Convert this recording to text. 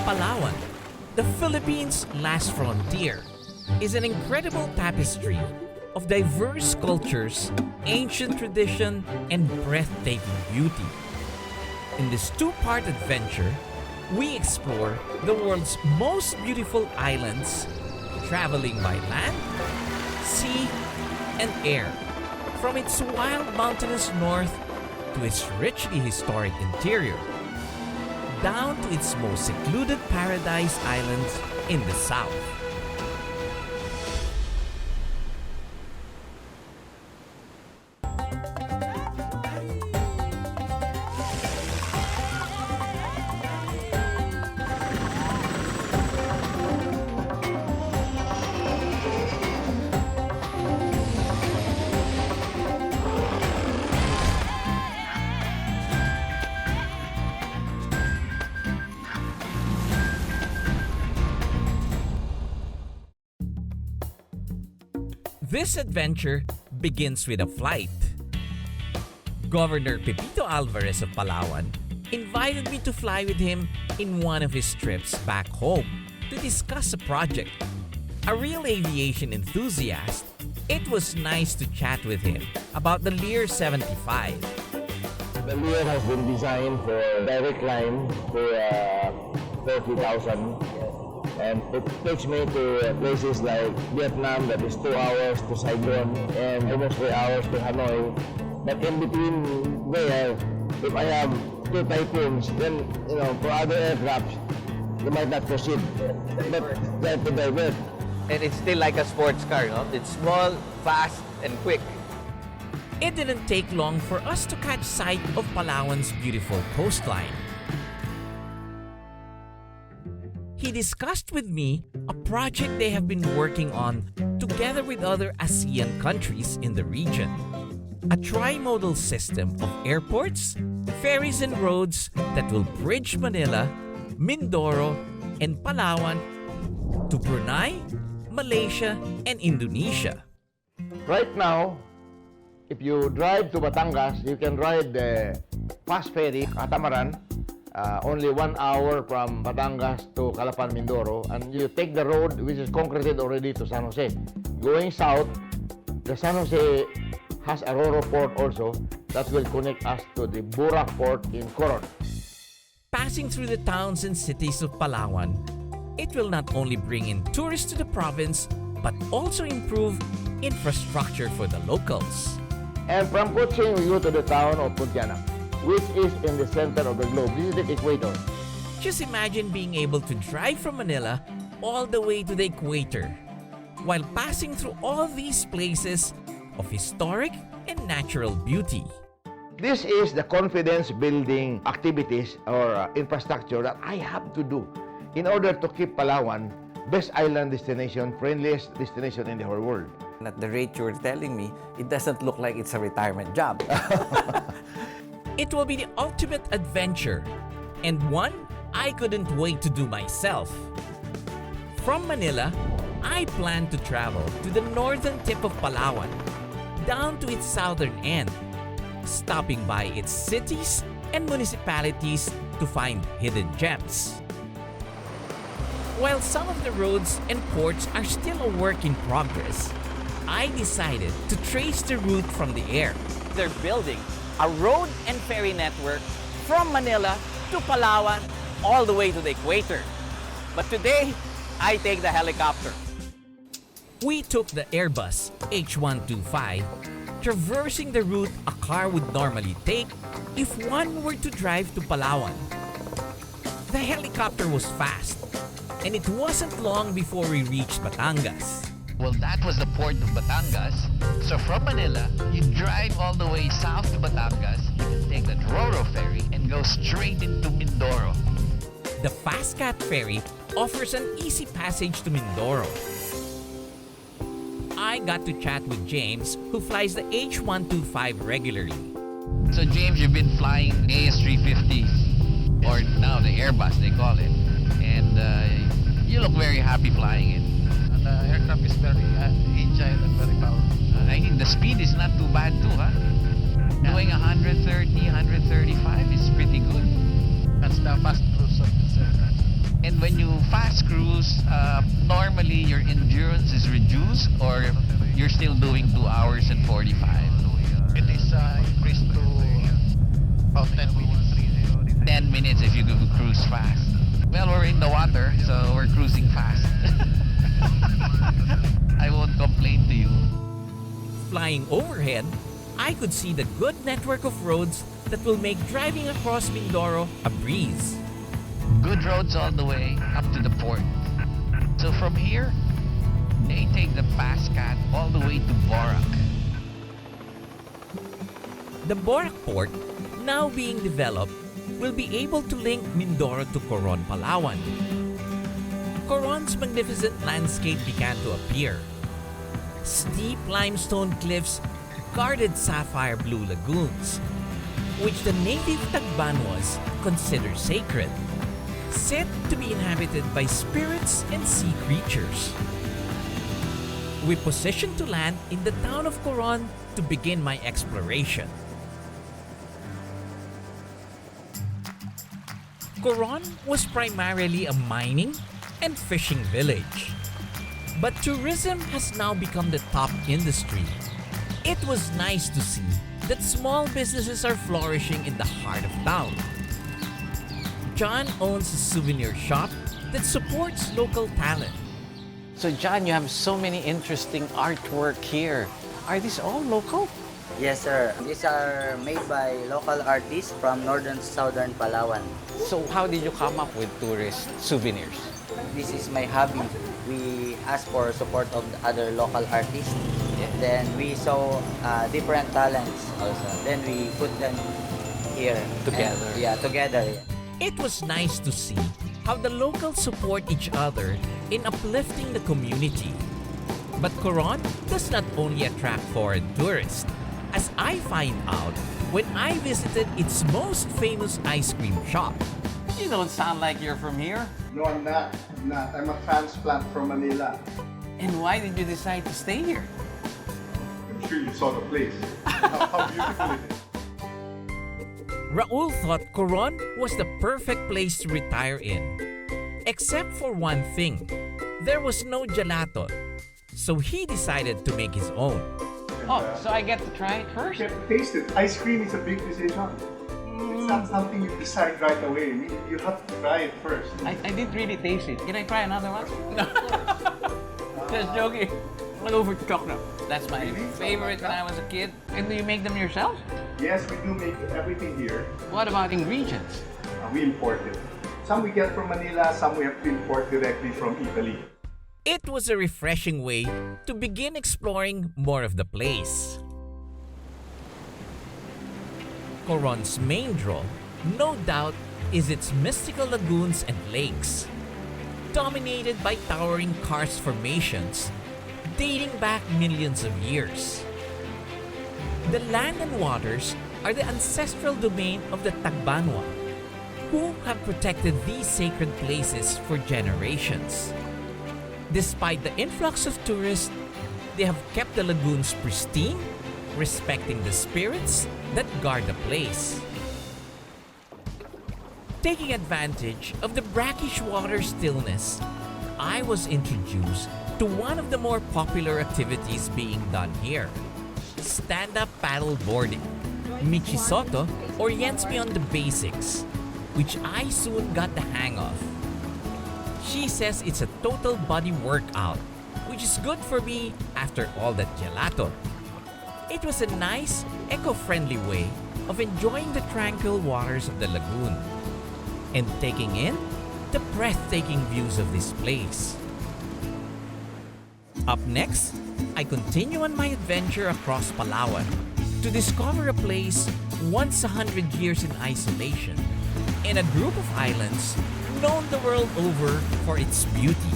Palawan, the Philippines' last frontier, is an incredible tapestry of diverse cultures, ancient tradition, and breathtaking beauty. In this two-part adventure, we explore the world's most beautiful islands, traveling by land, sea, and air, from its wild mountainous north to its richly historic interior, down to its most secluded paradise islands in the south. This adventure begins with a flight. Governor Pepito Alvarez of Palawan invited me to fly with him in one of his trips back home to discuss a project. A real aviation enthusiast, it was nice to chat with him about the Lear 75. The Lear has been designed for direct line to 30,000. And it takes me to places like Vietnam, that is 2 hours to Saigon and almost 3 hours to Hanoi. But in between there, if I have 2 typhoons, then, for other aircraft, they might not proceed. But they have to divert. And it's still like a sports car, no? It's small, fast, and quick. It didn't take long for us to catch sight of Palawan's beautiful coastline. He discussed with me a project they have been working on together with other ASEAN countries in the region. A tri-modal system of airports, ferries and roads that will bridge Manila, Mindoro, and Palawan to Brunei, Malaysia, and Indonesia. Right now, if you drive to Batangas, you can ride the fast ferry, catamaran, only 1 hour from Batangas to Calapan, Mindoro, and you take the road which is concreted already to San Jose. Going south, the San Jose has a Ro-Ro port also that will connect us to the Burak port in Coron. Passing through the towns and cities of Palawan, it will not only bring in tourists to the province, but also improve infrastructure for the locals. And from Kuching, we go to the town of Pontianak, which is in the center of the globe. This is the equator. Just imagine being able to drive from Manila all the way to the equator, while passing through all these places of historic and natural beauty. This is the confidence-building activities or infrastructure that I have to do in order to keep Palawan best island destination, friendliest destination in the whole world. And at the rate you're telling me, it doesn't look like it's a retirement job. It will be the ultimate adventure, and one I couldn't wait to do myself. From Manila, I plan to travel to the northern tip of Palawan, down to its southern end, stopping by its cities and municipalities to find hidden gems. While some of the roads and ports are still a work in progress, I decided to trace the route from the air. They're building a road and ferry network from Manila to Palawan all the way to the equator. But today, I take the helicopter. We took the Airbus H125, traversing the route a car would normally take if one were to drive to Palawan. The helicopter was fast, and it wasn't long before we reached Batangas. Well, that was the port of Batangas. So from Manila, you drive all the way south to Batangas, you can take that Ro-Ro ferry and go straight into Mindoro. The FastCat Ferry offers an easy passage to Mindoro. I got to chat with James, who flies the H125 regularly. So James, you've been flying AS350, or now the Airbus they call it, and you look very happy flying it. The aircraft is very agile and very powerful. I think the speed is not too bad too, huh? Doing 130, 135 is pretty good. That's the fast cruise of this aircraft. And when you fast cruise, normally your endurance is reduced, or you're still doing 2 hours and 45. It is increased to about 10 minutes. 10 minutes if you cruise fast. Well, we're in the water, so we're cruising fast. I won't complain to you. Flying overhead, I could see the good network of roads that will make driving across Mindoro a breeze. Good roads all the way up to the port. So from here, they take the FastCat all the way to Borac. The Borac port, now being developed, will be able to link Mindoro to Coron, Palawan. Coron's magnificent landscape began to appear. Steep limestone cliffs guarded sapphire blue lagoons, which the native Tagbanwas consider sacred, said to be inhabited by spirits and sea creatures. We positioned to land in the town of Coron to begin my exploration. Coron was primarily a mining and fishing village, but tourism has now become the top industry. It was nice to see that small businesses are flourishing in the heart of town. John owns a souvenir shop that supports local talent. So John, you have so many interesting artwork here. Are these all local? Yes, sir. These are made by local artists from northern southern Palawan. So how did you come up with tourist souvenirs? This is my hobby. We ask for support of the other local artists. Yeah. Then we saw different talents also. Then we put them here. Together. Together. It was nice to see how the locals support each other in uplifting the community. But Coron does not only attract foreign tourists, as I find out when I visited its most famous ice cream shop. You don't sound like you're from here. No, I'm not. I'm a transplant from Manila. And why did you decide to stay here? I'm sure you saw the place. How beautiful it is. Raul thought Coron was the perfect place to retire in. Except for one thing, there was no gelato. So he decided to make his own. Oh, so I get to try it first? You have to taste it. Ice cream is a big decision. It's not something you decide right away. You have to try it first. I didn't really taste it. Can I try another one? No. Just joking. I'll go for chocolate. That's my favorite when I was a kid. And do you make them yourself? Yes, we do make everything here. What about ingredients? We import it. Some we get from Manila, some we have to import directly from Italy. It was a refreshing way to begin exploring more of the place. Coron's main draw, no doubt, is its mystical lagoons and lakes, dominated by towering karst formations dating back millions of years. The land and waters are the ancestral domain of the Tagbanwa, who have protected these sacred places for generations. Despite the influx of tourists, they have kept the lagoons pristine, respecting the spirits that guard the place. Taking advantage of the brackish water stillness, I was introduced to one of the more popular activities being done here: stand-up paddle boarding. Michi Sotto orients me on the basics, which I soon got the hang of. She says it's a total body workout, which is good for me after all that gelato. It was a nice, eco-friendly way of enjoying the tranquil waters of the lagoon and taking in the breathtaking views of this place. Up next, I continue on my adventure across Palawan to discover a place once 100 years in isolation and a group of islands known the world over for its beauty.